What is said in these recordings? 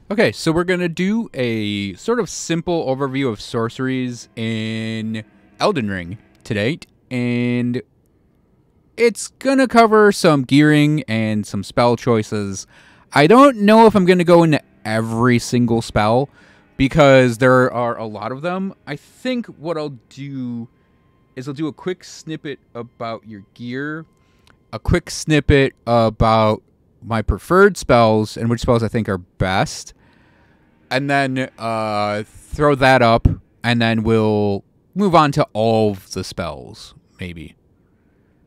Okay, so we're going to do a sort of simple overview of sorceries in Elden Ring today, and it's going to cover some gearing and some spell choices. I don't know if I'm going to go into every single spell because there are a lot of them. I think what I'll do is I'll do a quick snippet about your gear, a quick snippet about my preferred spells and which spells I think are best, and then throw that up, and then we'll move on to all of the spells, maybe.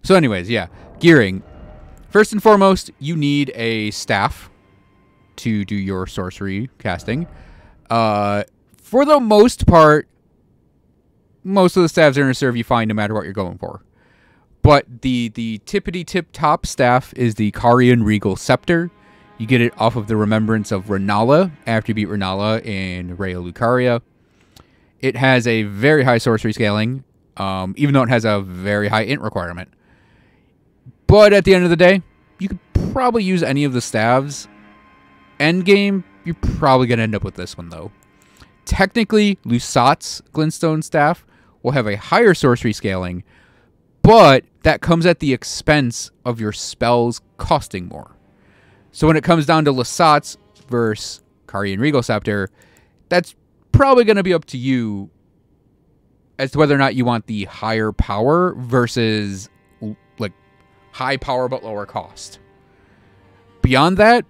So anyways, yeah, gearing. First and foremost, you need a staff to do your sorcery casting. For the most part, most of the staffs are going to serve you fine no matter what you're going for. But the tippity-tip top staff is the Carian Regal Scepter. You get it off of the Remembrance of Renala after you beat Renala in Raya Lucaria. It has a very high sorcery scaling, even though it has a very high int requirement. But at the end of the day, you could probably use any of the staves. Endgame, you're probably going to end up with this one, though. Technically, Lusat's Glintstone Staff will have a higher sorcery scaling, but that comes at the expense of your spells costing more. So when it comes down to Lusat's versus Carian Regal Scepter, that's probably going to be up to you as to whether or not you want the higher power versus like high power but lower cost. Beyond that,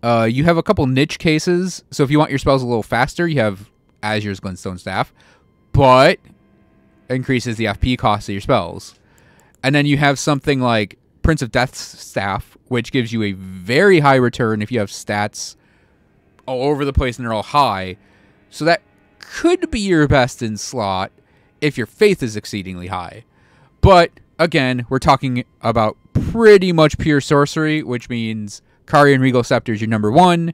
you have a couple niche cases. So if you want your spells a little faster, you have Azure's Glintstone Staff, but increases the FP cost of your spells. And then you have something like Prince of Death's Staff, which gives you a very high return if you have stats all over the place and they're all high. So that could be your best in slot if your faith is exceedingly high. But again, we're talking about pretty much pure sorcery, which means Carian Regal Scepter is your number one.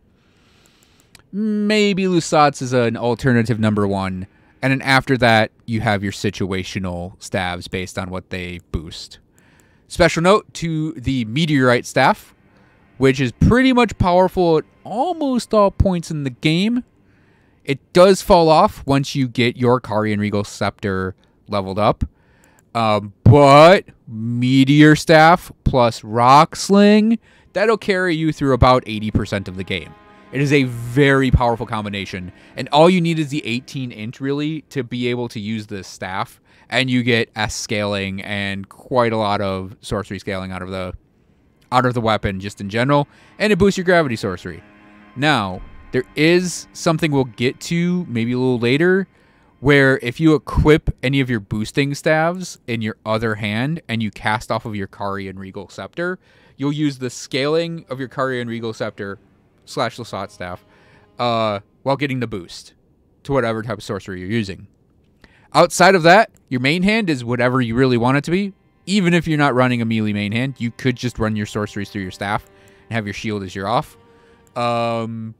Maybe Lusat's is an alternative number one. And then after that, you have your situational staves based on what they boost. Special note to the Meteorite Staff, which is pretty much powerful at almost all points in the game. It does fall off once you get your Carian Regal Scepter leveled up. But Meteor Staff plus Rock Sling, that'll carry you through about 80% of the game. It is a very powerful combination, and all you need is the 18 int really to be able to use this staff, and you get S scaling and quite a lot of sorcery scaling out of the weapon just in general, and it boosts your gravity sorcery. Now, there is something we'll get to maybe a little later, where if you equip any of your boosting staves in your other hand and you cast off of your Carian Regal Scepter, you'll use the scaling of your Carian Regal Scepter / Lusat Staff while getting the boost to whatever type of sorcery you're using. Outside of that, your main hand is whatever you really want it to be. Even if you're not running a melee main hand, you could just run your sorceries through your staff and have your shield as your off. And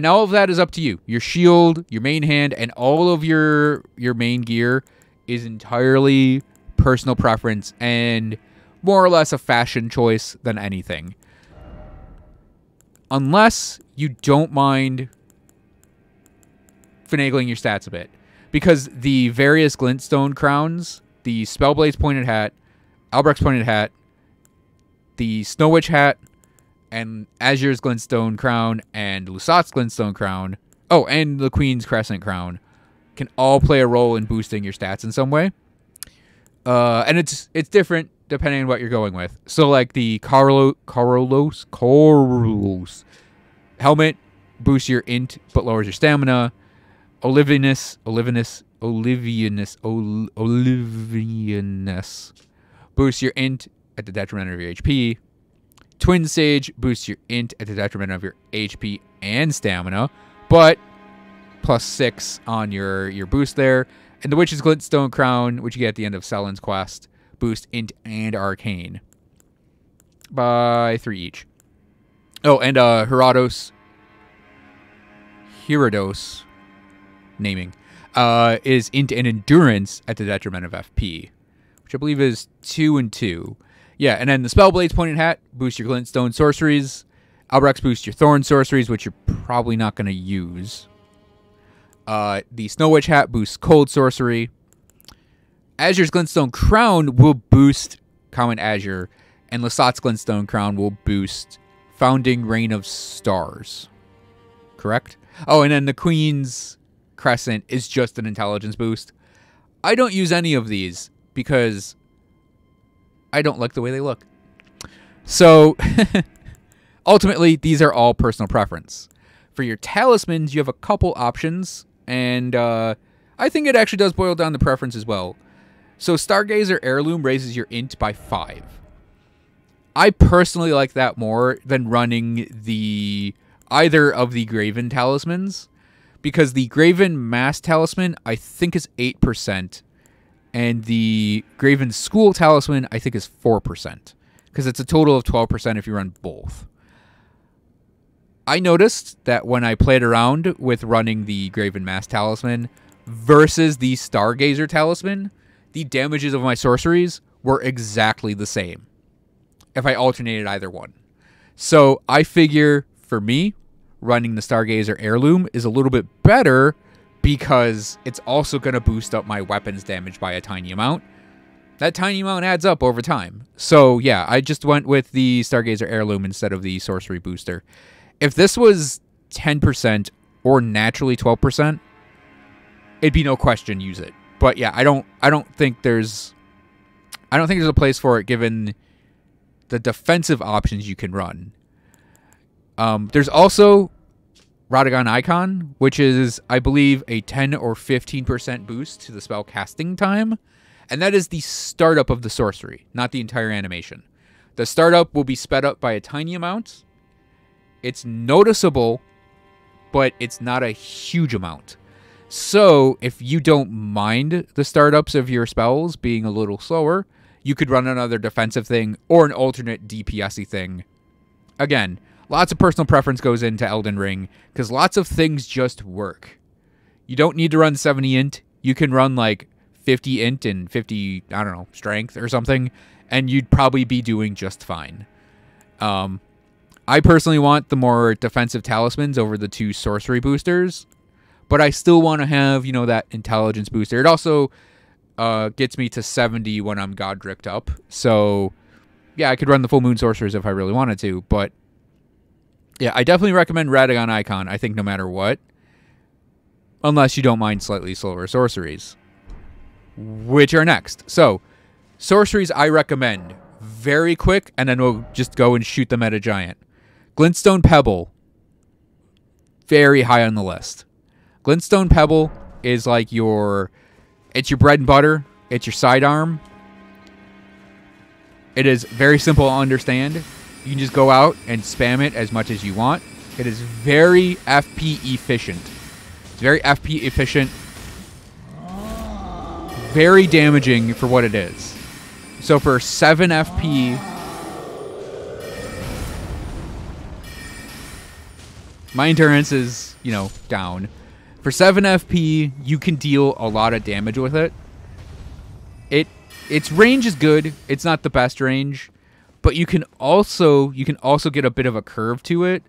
all of that is up to you. Your shield, your main hand, and all of your main gear is entirely personal preference and more or less a fashion choice than anything. Unless you don't mind finagling your stats a bit. Because the various Glintstone crowns, the Spellblade's Pointed Hat, Albrecht's Pointed Hat, the Snow Witch Hat, and Azure's Glintstone Crown, and Lusat's Glintstone Crown, oh, and the Queen's Crescent Crown, can all play a role in boosting your stats in some way. And it's different depending on what you're going with. So like the Carlos helmet boosts your int but lowers your stamina. Olivinus boosts your int at the detriment of your HP. Twin Sage boosts your int at the detriment of your HP and stamina, but +6 on your boost there. And the Witch's Glintstone Crown, which you get at the end of Selen's quest, boost int and arcane by 3 each. Oh, and Herodos naming is int and endurance at the detriment of FP, which I believe is 2 and 2. Yeah, and then the Spellblade's Pointed Hat boosts your Glintstone sorceries. Albrecht's boosts your Thorn sorceries, which you're probably not going to use. The Snow Witch Hat boosts Cold sorcery. Azure's Glintstone Crown will boost Common Azure, and Lasat's Glintstone Crown will boost Founding Reign of Stars. Correct? Oh, and then the Queen's Crescent is just an intelligence boost. I don't use any of these because I don't like the way they look. So, ultimately, these are all personal preference. For your talismans, you have a couple options, and I think it actually does boil down to preference as well. So, Stargazer Heirloom raises your int by 5. I personally like that more than running either of the Graven talismans, because the Graven Mass Talisman, I think, is 8%, and the Graven School Talisman, I think, is 4%, because it's a total of 12% if you run both. I noticed that when I played around with running the Graven Mass Talisman versus the Stargazer Talisman, the damages of my sorceries were exactly the same if I alternated either one. So I figure, for me, running the Stargazer Heirloom is a little bit better because it's also going to boost up my weapons damage by a tiny amount. That tiny amount adds up over time. So yeah, I just went with the Stargazer Heirloom instead of the Sorcery Booster. If this was 10% or naturally 12%, it'd be no question use it. But yeah, I don't think there's a place for it given the defensive options you can run. There's also Radagon Icon, which is, I believe, a 10 or 15% boost to the spell casting time. And that is the startup of the sorcery, not the entire animation. The startup will be sped up by a tiny amount. It's noticeable, but it's not a huge amount. So if you don't mind the startups of your spells being a little slower, you could run another defensive thing or an alternate DPS-y thing. Again, lots of personal preference goes into Elden Ring because lots of things just work. You don't need to run 70 int. You can run like 50 int and 50, I don't know, strength or something, and you'd probably be doing just fine. I personally want the more defensive talismans over the 2 sorcery boosters, but I still want to have, you know, that intelligence booster. It also gets me to 70 when I'm Godricked up. So, yeah, I could run the full moon sorcerers if I really wanted to, but yeah, I definitely recommend Radagon Icon, I think, no matter what. Unless you don't mind slightly slower sorceries, which are next. So, sorceries I recommend. Very quick, and then we'll just go and shoot them at a giant. Glintstone Pebble. Very high on the list. Glintstone Pebble is like it's your bread and butter. It's your sidearm. It is very simple to understand. You can just go out and spam it as much as you want. It is very FP efficient. It's very FP efficient. Very damaging for what it is. So for 7 FP, my endurance is, you know, down. For 7 FP, you can deal a lot of damage with it. Its range is good. It's not the best range, but you can also get a bit of a curve to it.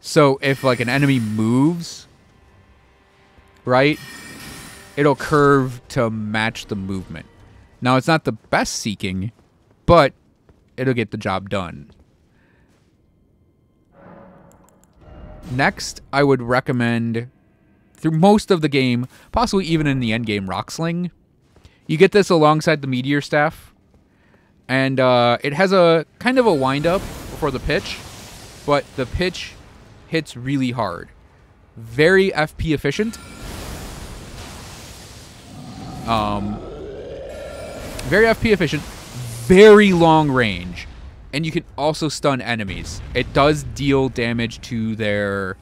So if like an enemy moves, right, it'll curve to match the movement. Now it's not the best seeking, but it'll get the job done. Next, I would recommend, through most of the game, possibly even in the end game, Rocksling. You get this alongside the Meteor Staff, and it has a kind of a wind-up before the pitch, but the pitch hits really hard. Very FP efficient. Very FP efficient. Very long range. And you can also stun enemies. It does deal damage to their,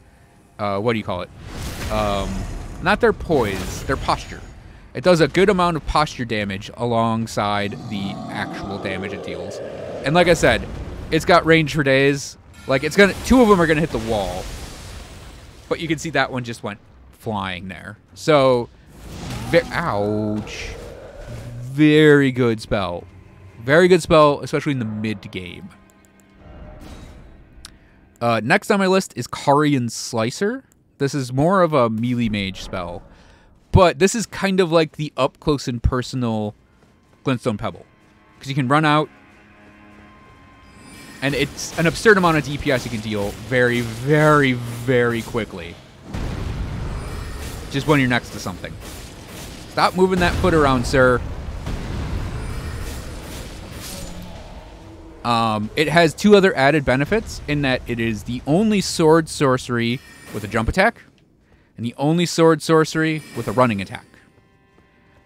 what do you call it? Not their poise, their posture. It does a good amount of posture damage alongside the actual damage it deals. And like I said, it's got range for days. Like, it's gonna, 2 of them are gonna hit the wall. But you can see that one just went flying there. So, ouch. Very good spell. Very good spell, especially in the mid-game. Next on my list is Carian Slicer. This is more of a melee mage spell. But this is kind of like the up-close and personal Glintstone Pebble. Because you can run out, and it's an absurd amount of DPS you can deal very, very, very quickly. Just when you're next to something. Stop moving that foot around, sir. It has two other added benefits in that it is the only sword sorcery with a jump attack and the only sword sorcery with a running attack.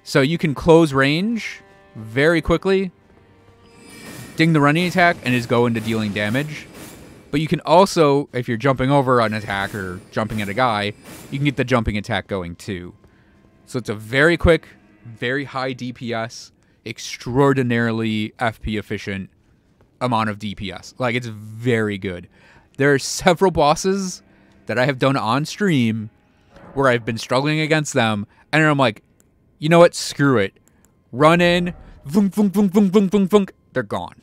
So you can close range very quickly, ding the running attack, and just go into dealing damage. But you can also, if you're jumping over an attack or jumping at a guy, you can get the jumping attack going too. So it's a very quick, very high DPS, extraordinarily FP efficient amount of DPS. Like, it's very good. There are several bosses that I have done on stream where I've been struggling against them, and I'm like, you know what? Screw it. Run in, vunk, vunk, vunk, vunk, vunk, vunk, vunk. They're gone.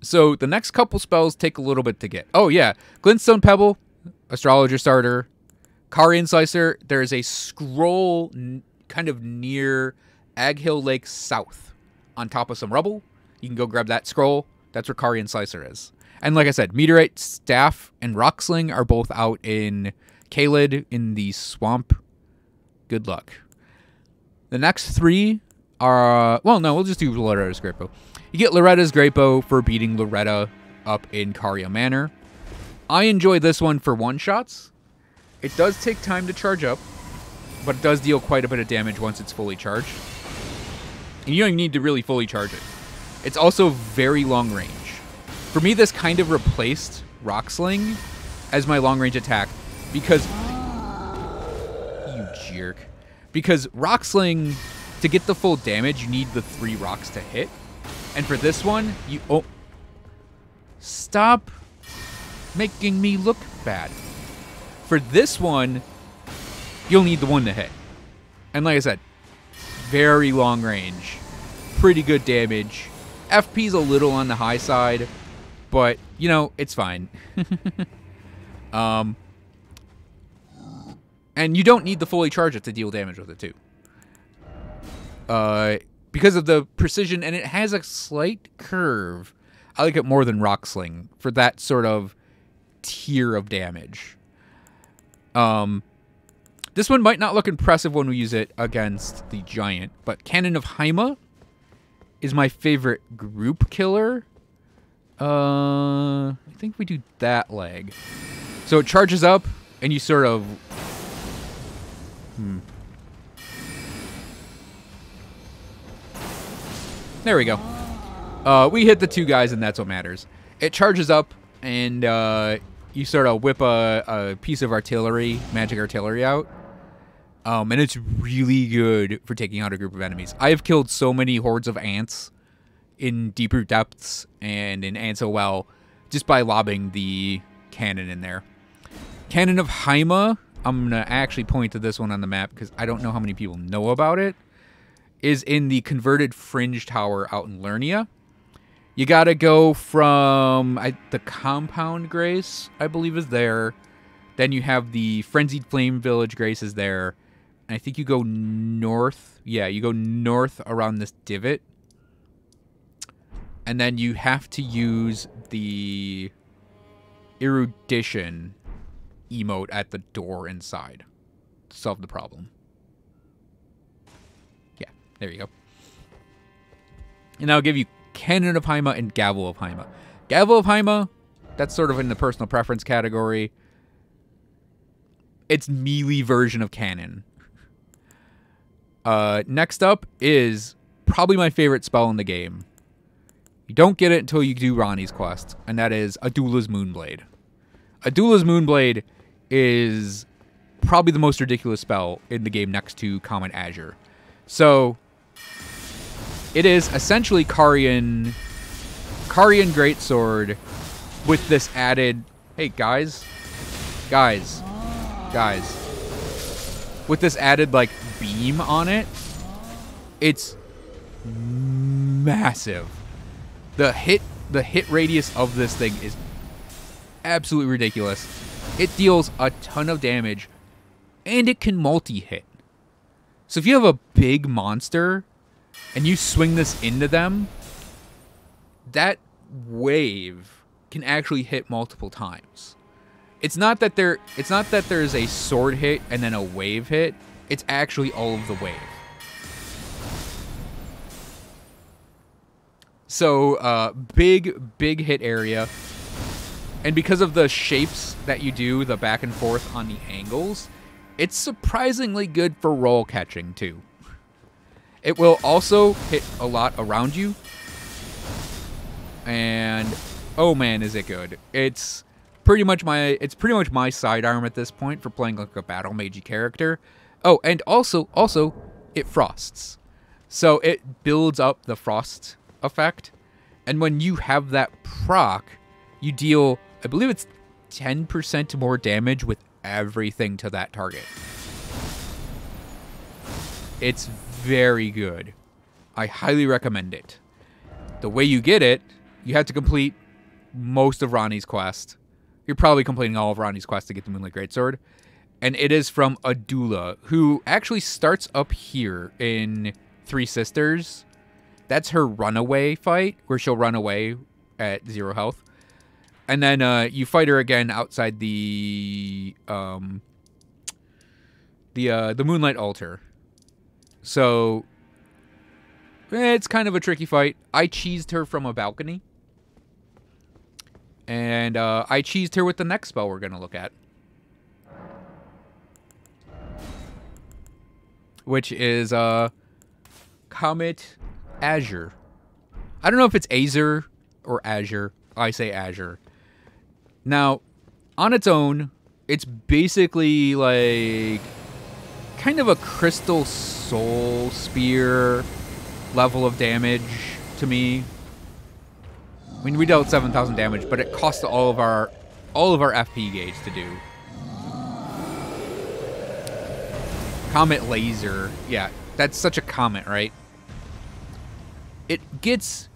So the next couple spells take a little bit to get. Oh yeah, Glintstone Pebble, Astrologer Starter, Carian Slicer. There's a scroll kind of near Aghill Lake South on top of some rubble. You can go grab that scroll. That's where Carian Slicer is. And like I said, Meteorite, Staff, and Rocksling are both out in Caelid in the swamp. Good luck. The next three are... well, no, we'll just do Loretta's Great Bow. You get Loretta's Great Bow for beating Loretta up in Caria Manor. I enjoy this one for one-shots. It does take time to charge up, but it does deal quite a bit of damage once it's fully charged. And you don't even need to really fully charge it. It's also very long range. For me, this kind of replaced Rocksling as my long-range attack because... you jerk. Because Rocksling, to get the full damage, you need the 3 rocks to hit. And for this one, you... oh. Stop making me look bad. For this one, you'll need the 1 to hit. And like I said, very long range. Pretty good damage. FP's a little on the high side, but, you know, it's fine. And you don't need to fully charge it to deal damage with it, too. Because of the precision, and it has a slight curve. I like it more than Rocksling for that sort of tier of damage. This one might not look impressive when we use it against the giant, but Cannon of Haima is my favorite group killer. I think we do that leg. So it charges up, and you sort of... There we go. We hit the 2 guys, and that's what matters. It charges up, and you sort of whip a piece of artillery, magic artillery out. And it's really good for taking out a group of enemies. I've killed so many hordes of ants in Deeper Depths and in Ansel Well just by lobbing the cannon in there. Cannon of Haima, I'm going to actually point to this one on the map because I don't know how many people know about it, is in the converted Fringe Tower out in Lernia. You got to go from the Compound Grace, I believe, is there. Then you have the Frenzied Flame Village Grace is there. And I think you go north. Yeah, you go north around this divot. And then you have to use the Erudition emote at the door inside to solve the problem. Yeah, there you go. And I'll give you Cannon of Haima and Gavel of Haima. Gavel of Haima, that's sort of in the personal preference category. It's melee version of Cannon. Next up is probably my favorite spell in the game. You don't get it until you do Ronnie's quest, and that is Adula's Moonblade. Adula's Moonblade is probably the most ridiculous spell in the game next to Common Azure. So, it is essentially Carian Greatsword with this added... Hey, guys. With this added, like, beam on it. It's massive. The hit radius of this thing is absolutely ridiculous. It deals a ton of damage, and it can multi-hit. So if you have a big monster and you swing this into them, that wave can actually hit multiple times. It's not that there's a sword hit and then a wave hit. It's actually all of the wave. So big hit area. And because of the shapes that you do, the back and forth on the angles, it's surprisingly good for roll catching too. It will also hit a lot around you. And oh man, is it good. It's pretty much my sidearm at this point for playing like a battle magey character. Oh, and also it frosts. So it builds up the frost effect. And when you have that proc, you deal, I believe it's 10% more damage with everything to that target. It's very good. I highly recommend it. The way you get it, you have to complete most of Ronnie's quest. You're probably completing all of Ronnie's quest to get the Moonlight Greatsword. And it is from Adula, who actually starts up here in Three Sisters. That's her runaway fight, where she'll run away at 0 health. And then you fight her again outside the Moonlight Altar. So it's kind of a tricky fight. I cheesed her from a balcony. And I cheesed her with the next spell we're going to look at. Which is Comet Azure. I don't know if it's Azure or Azure. I say Azure. Now, on its own, it's basically like kind of a Crystal Soul Spear level of damage to me. I mean, we dealt 7,000 damage, but it cost all of our FP gauge to do. Comet Laser. Yeah, that's such a comet, right? It gets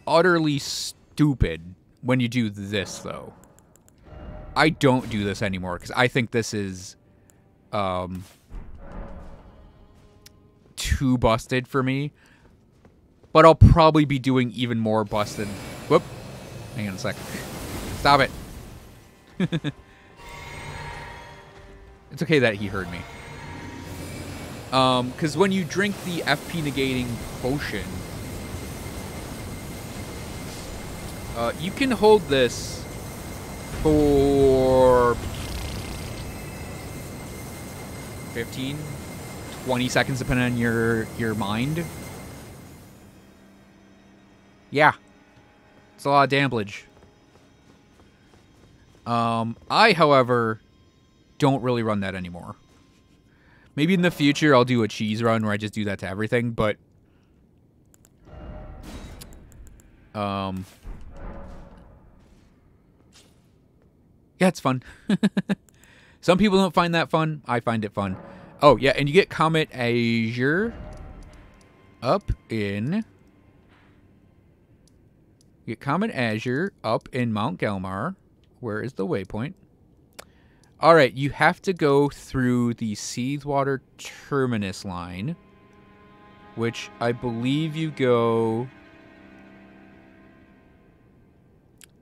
utterly stupid when you do this, though. I don't do this anymore, because I think this is too busted for me. But I'll probably be doing even more busted. Whoop. Hang on a second. Stop it. It's okay that he heard me. Because when you drink the FP negating potion, you can hold this for 15, 20 seconds, depending on your mind. Yeah. It's a lot of damage. I, however, don't really run that anymore. Maybe in the future I'll do a cheese run where I just do that to everything, but yeah, it's fun. Some people don't find that fun. I find it fun. Oh, yeah, and you get Comet Azure up in... You get Comet Azure up in Mount Gelmar. Where is the waypoint? All right, you have to go through the Seathwater Terminus line, which I believe you go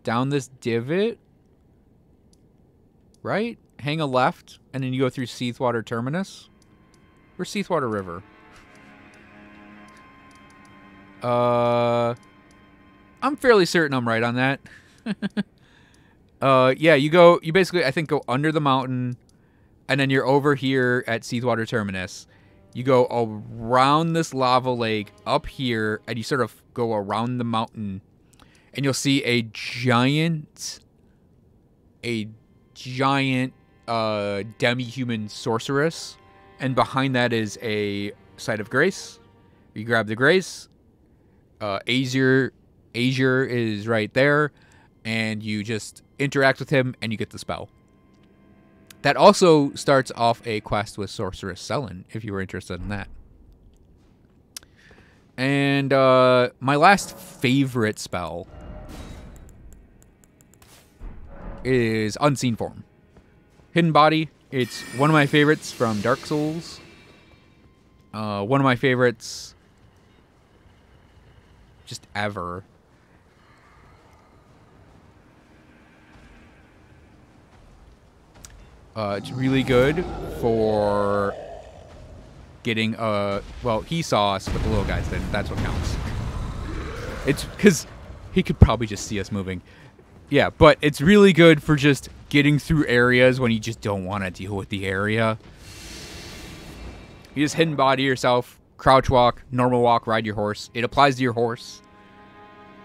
down this divot, right? Hang a left, and then you go through Seathwater Terminus. Where's Seathwater River? I'm fairly certain I'm right on that. Yeah, you basically, I think, go under the mountain, and then you're over here at Seathwater Terminus. You go around this lava lake up here, and you sort of go around the mountain, and you'll see a giant demi-human sorceress, and behind that is a site of grace. You grab the grace. Azure is right there, and you just interact with him, and you get the spell. That also starts off a quest with Sorceress Selen, if you were interested in that. And my last favorite spell is Unseen Form. Hidden Body. It's one of my favorites from Dark Souls. One of my favorites just ever. It's really good for getting well, he saw us, but the little guys didn't. That's what counts. It's because he could probably just see us moving. Yeah, but it's really good for just getting through areas when you just don't want to deal with the area. You just hidden body yourself, crouch walk, normal walk, ride your horse. It applies to your horse.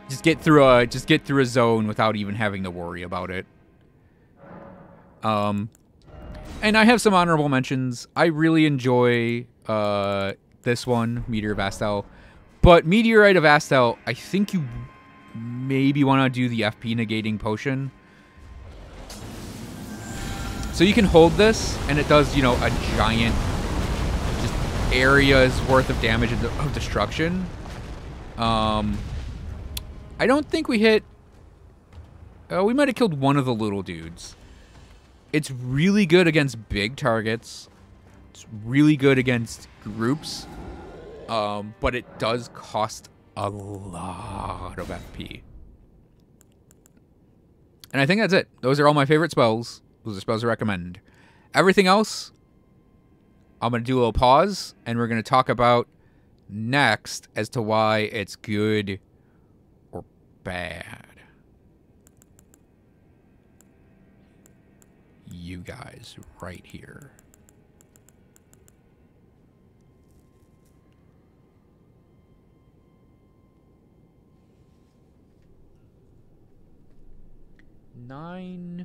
Just get through a zone without even having to worry about it. And I have some honorable mentions. I really enjoy this one, Meteor of Astel. But Meteorite of Astel, I think you maybe want to do the FP negating potion. So you can hold this, and it does, you know, a giant just area's worth of damage of destruction. I don't think we hit... we might have killed one of the little dudes. It's really good against big targets. It's really good against groups. But it does cost a lot of FP. And I think that's it. Those are all my favorite spells. Those are spells I recommend. Everything else, I'm going to do a little pause, and we're going to talk about next as to why it's good or bad. You guys right here. $9,000.